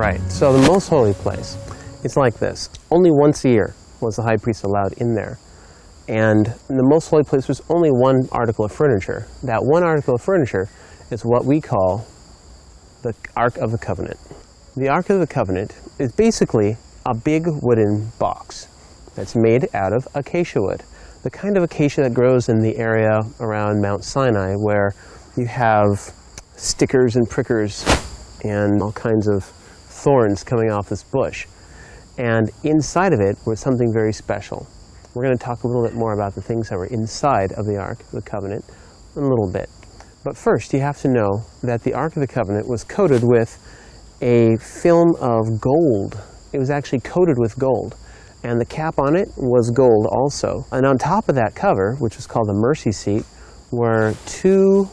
Right. So the most holy place, it's like this. Only once a year was the high priest allowed in there. And in the most holy place was only one article of furniture. That one article of furniture is what we call the Ark of the Covenant. The Ark of the Covenant is basically a big wooden box that's made out of acacia wood. The kind of acacia that grows in the area around Mount Sinai, where you have stickers and prickers and all kinds of thorns coming off this bush. And inside of it was something very special. We're going to talk a little bit more about the things that were inside of the Ark of the Covenant in a little bit. But first, you have to know that the Ark of the Covenant was coated with a film of gold. It was actually coated with gold. And the cap on it was gold also. And on top of that cover, which was called the mercy seat, were two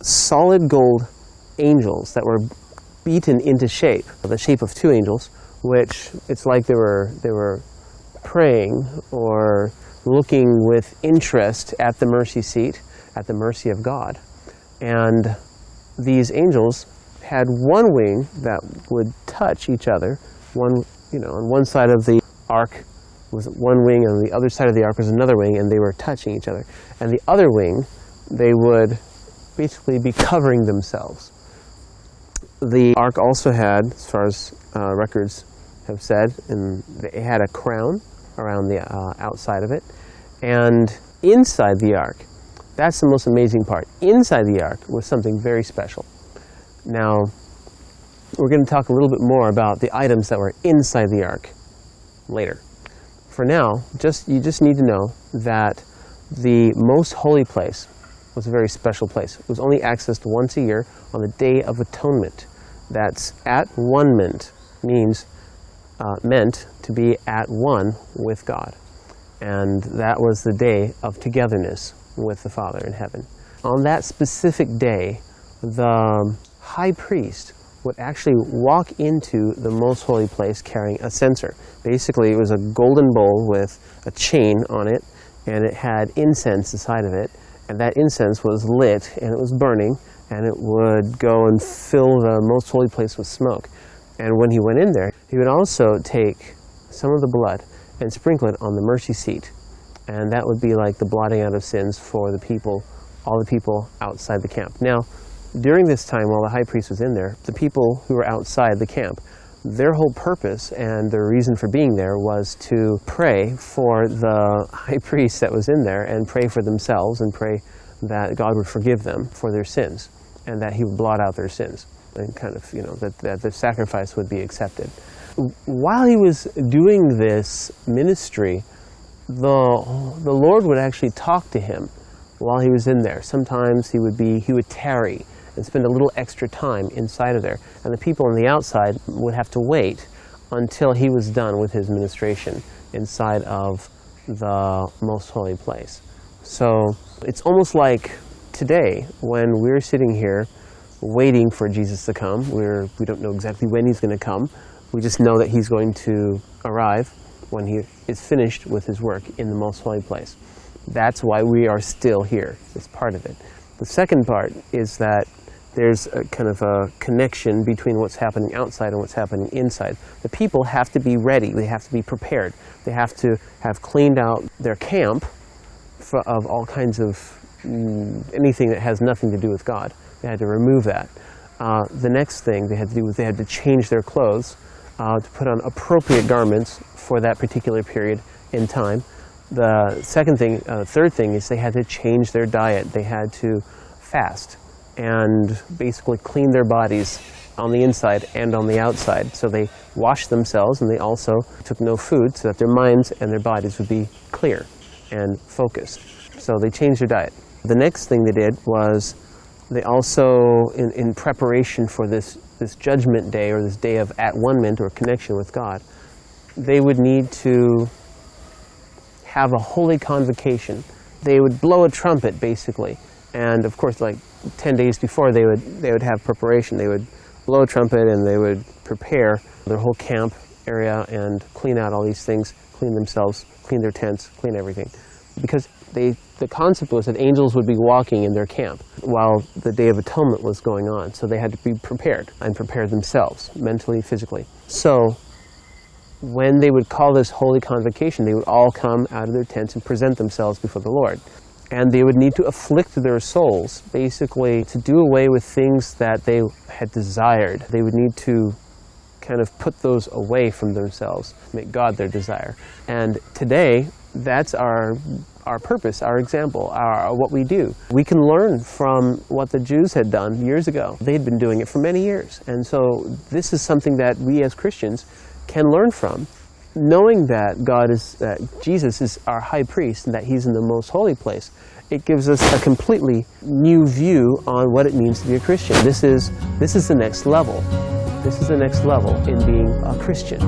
solid gold angels that were beaten into shape, the shape of two angels, which it's like they were praying or looking with interest at the mercy seat, at the mercy of God. And these angels had one wing that would touch each other. One, on one side of the ark was one wing, and on the other side of the ark was another wing, and they were touching each other. And the other wing, they would basically be covering themselves. The ark also had, as far as records have said, and it had a crown around the outside of it. And inside the ark, that's the most amazing part. Inside the ark was something very special. Now, we're going to talk a little bit more about the items that were inside the ark later. For now, you just need to know that the most holy place was a very special place. It was only accessed once a year on the Day of Atonement. That's at one-ment, means meant to be at one with God. And that was the day of togetherness with the Father in heaven. On that specific day, the high priest would actually walk into the most holy place carrying a censer. Basically, it was a golden bowl with a chain on it, and it had incense inside of it, and that incense was lit, and it was burning, and it would go and fill the most holy place with smoke. And when he went in there, he would also take some of the blood and sprinkle it on the mercy seat, and that would be like the blotting out of sins for the people, all the people outside the camp. Now, during this time, while the high priest was in there, the people who were outside the camp, their whole purpose and their reason for being there was to pray for the high priest that was in there, and pray for themselves, and pray that God would forgive them for their sins, and that he would blot out their sins, and kind of, that the sacrifice would be accepted. While he was doing this ministry, the Lord would actually talk to him while he was in there. Sometimes he would tarry and spend a little extra time inside of there. And the people on the outside would have to wait until he was done with his ministration inside of the most holy place. So it's almost like today when we're sitting here waiting for Jesus to come. We don't know exactly when he's going to come. We just know that he's going to arrive when he is finished with his work in the most holy place. That's why we are still here. It's part of it. The second part is that there's a kind of a connection between what's happening outside and what's happening inside. The people have to be ready. They have to be prepared. They have to have cleaned out their camp of all kinds of anything that has nothing to do with God. They had to remove that. The next thing they had to do was they had to change their clothes to put on appropriate garments for that particular period in time. The third thing is they had to change their diet. They had to fast and basically clean their bodies on the inside and on the outside. So they washed themselves, and they also took no food so that their minds and their bodies would be clear and focused. So they changed their diet. The next thing they did was they also, in preparation for this judgment day, or this day of at-one-ment or connection with God, they would need to have a holy convocation. They would blow a trumpet, basically. And of course, like 10 days before, they would have preparation. They would blow a trumpet, and they would prepare their whole camp area and clean out all these things, clean themselves, clean their tents, clean everything. Because the concept was that angels would be walking in their camp while the Day of Atonement was going on. So they had to be prepared and prepare themselves, mentally, physically. So when they would call this Holy Convocation, they would all come out of their tents and present themselves before the Lord. And they would need to afflict their souls, basically to do away with things that they had desired. They would need to kind of put those away from themselves, make God their desire. And today, that's our purpose, our example, what we do. We can learn from what the Jews had done years ago. They'd been doing it for many years. And so this is something that we as Christians can learn from, knowing that Jesus is our high priest and that he's in the most holy place. It gives us a completely new view on what it means to be a Christian. This is the next level. This is the next level in being a Christian.